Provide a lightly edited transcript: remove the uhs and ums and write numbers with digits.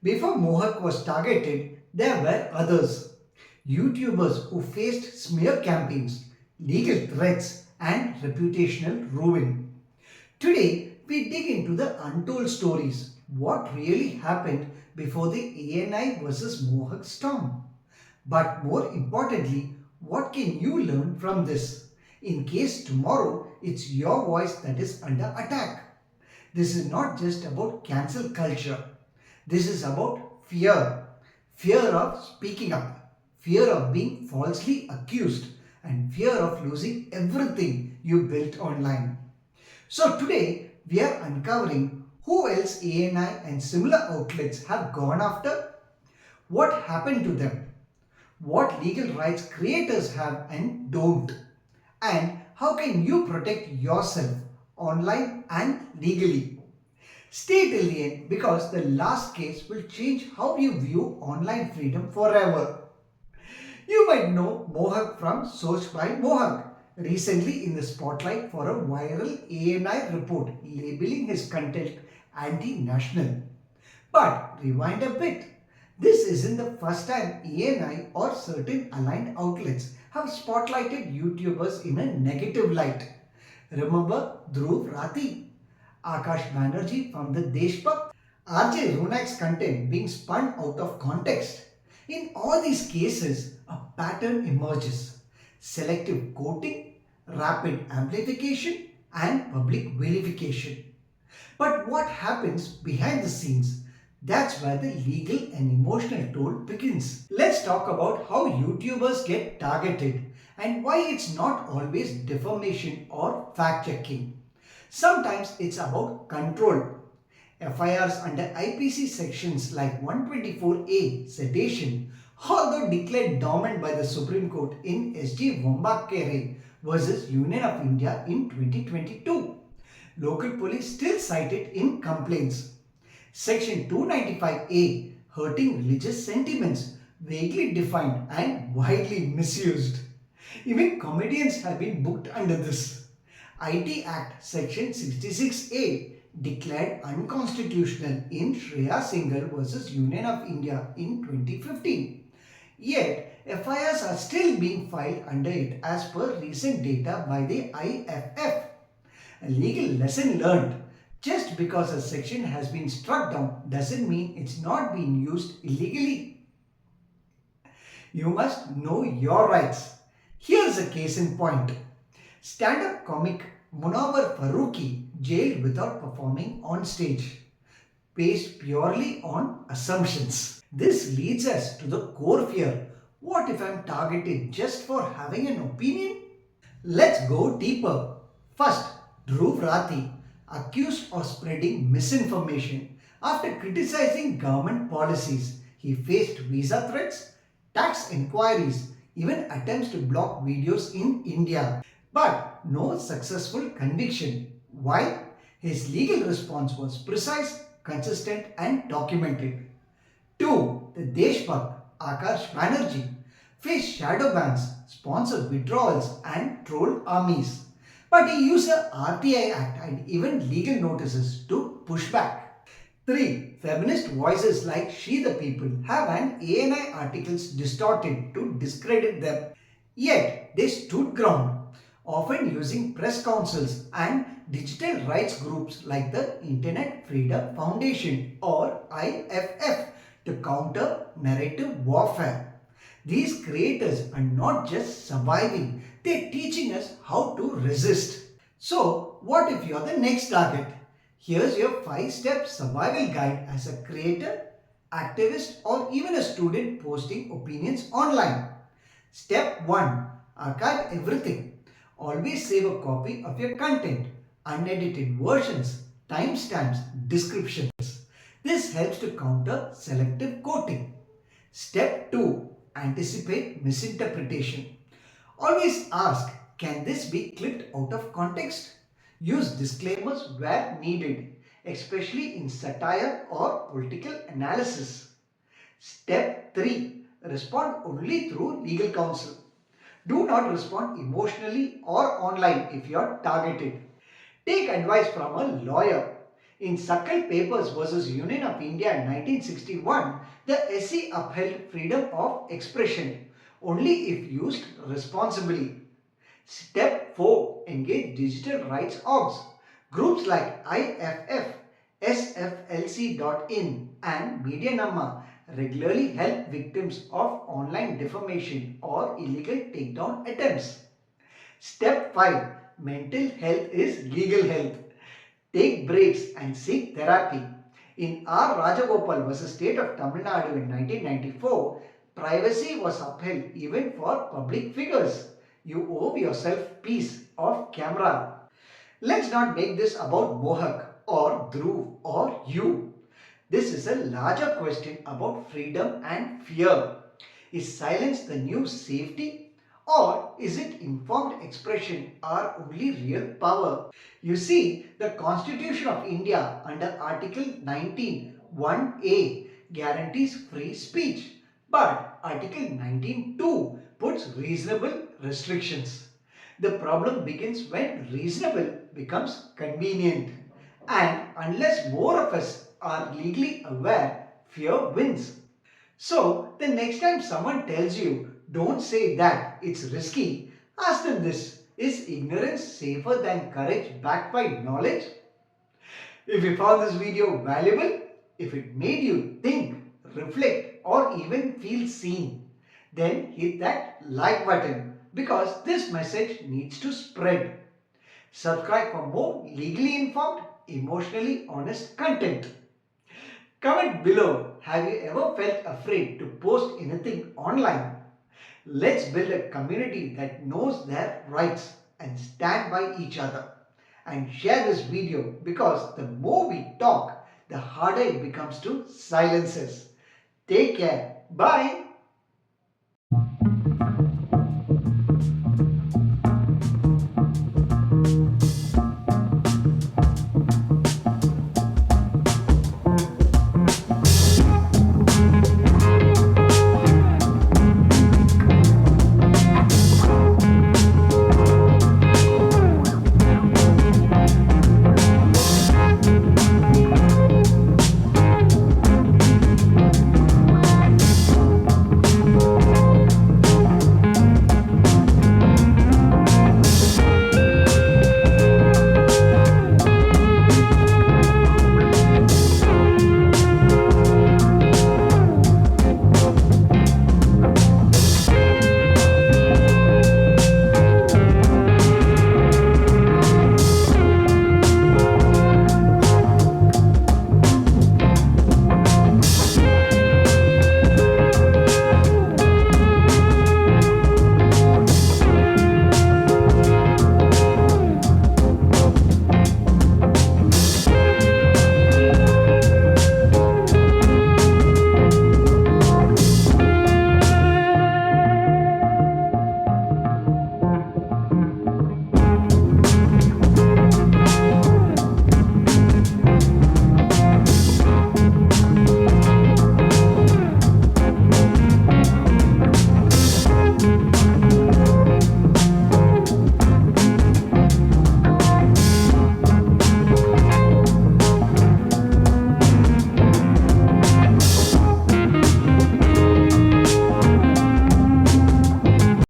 Before Mohak was targeted, there were others. YouTubers who faced smear campaigns, legal threats, and reputational ruin. Today, we dig into the untold stories. What really happened before the ANI versus Mohak storm? But more importantly, what can you learn from this? In case tomorrow it's your voice that is under attack. This is not just about cancel culture. This is about fear. Fear of speaking up, fear of being falsely accused, and fear of losing everything you built online. So today we are uncovering who else ANI and similar outlets have gone after, what happened to them, what legal rights creators have and don't, and how can you protect yourself online and legally. Stay till the end because the last case will change how you view online freedom forever. You might know Mohak from Soch by Mohak, recently in the spotlight for a viral ANI report labeling his content anti-national. But rewind a bit. This isn't the first time ANI or certain aligned outlets have spotlighted YouTubers in a negative light. Remember Dhruv, Rathee, Akash Banerjee from the Deshbhakt, RJ Ronak's content being spun out of context. In all these cases, a pattern emerges. Selective quoting, rapid amplification, and public vilification. But what happens behind the scenes? That's where the legal and emotional toll begins. Let's talk about how YouTubers get targeted and why it's not always defamation or fact checking. Sometimes it's about control. FIRs under IPC sections like 124A, Sedition, although declared dormant by the Supreme Court in SG Wombakere versus Union of India in 2022. Local police still cite it in complaints. Section 295A, hurting religious sentiments, vaguely defined and widely misused. Even comedians have been booked under this. IT Act Section 66A, declared unconstitutional in Shreya Singhal versus Union of India in 2015. Yet, FIRs are still being filed under it as per recent data by the IFF. A legal lesson learned. Just because a section has been struck down doesn't mean it's not being used illegally. You must know your rights. Here's a case in point. Stand-up comic Munawar Farooqi jailed without performing on stage, based purely on assumptions. This leads us to the core fear. What if I'm targeted just for having an opinion? Let's go deeper. First, Dhruv Rathee, accused of spreading misinformation after criticizing government policies. He faced visa threats, tax inquiries, even attempts to block videos in India. But no successful conviction. Why? His legal response was precise, consistent, and documented. 2. The Deshbhakt, Akash Banerjee, faced shadow bans, sponsored withdrawals, and troll armies. But he used the RTI Act and even legal notices to push back. 3. Feminist voices like She the People have an ANI articles distorted to discredit them. Yet they stood ground, often using press councils and digital rights groups like the Internet Freedom Foundation or IFF to counter narrative warfare. These creators are not just surviving, they're teaching us how to resist. So, what if you're the next target? Here's your 5-step survival guide as a creator, activist, or even a student posting opinions online. Step 1. Archive everything. Always save a copy of your content, unedited versions, timestamps, descriptions. This helps to counter selective quoting. Step 2. Anticipate misinterpretation. Always ask, can this be clipped out of context? Use disclaimers where needed, especially in satire or political analysis. Step 3. Respond only through legal counsel. Do not respond emotionally or online if you are targeted. Take advice from a lawyer. In Sakal Papers versus Union of India in 1961, the SC upheld freedom of expression only if used responsibly. Step 4. Engage digital rights orgs. Groups like IFF, SFLC.in and Medianama regularly help victims of online defamation or illegal takedown attempts. Step 5. Mental health is legal health. Take breaks and seek therapy. In R. Rajagopal vs. State of Tamil Nadu in 1994, privacy was upheld even for public figures. You owe yourself peace of camera. Let's not make this about Mohak or Dhruv or you. This is a larger question about freedom and fear. Is silence the new safety? Or is it informed expression our only real power? You see, the Constitution of India under Article 19 1A guarantees free speech. But Article 19.2 puts reasonable restrictions. The problem begins when reasonable becomes convenient. And unless more of us are legally aware, fear wins. So, the next time someone tells you, don't say that, it's risky, ask them this. Is ignorance safer than courage backed by knowledge? If you found this video valuable, if it made you think, reflect or even feel seen, then hit that like button because this message needs to spread. Subscribe for more legally informed, emotionally honest content. Comment below, have you ever felt afraid to post anything online? Let's build a community that knows their rights and stand by each other. And share this video because the more we talk, the harder it becomes to silence us. Take care. Bye.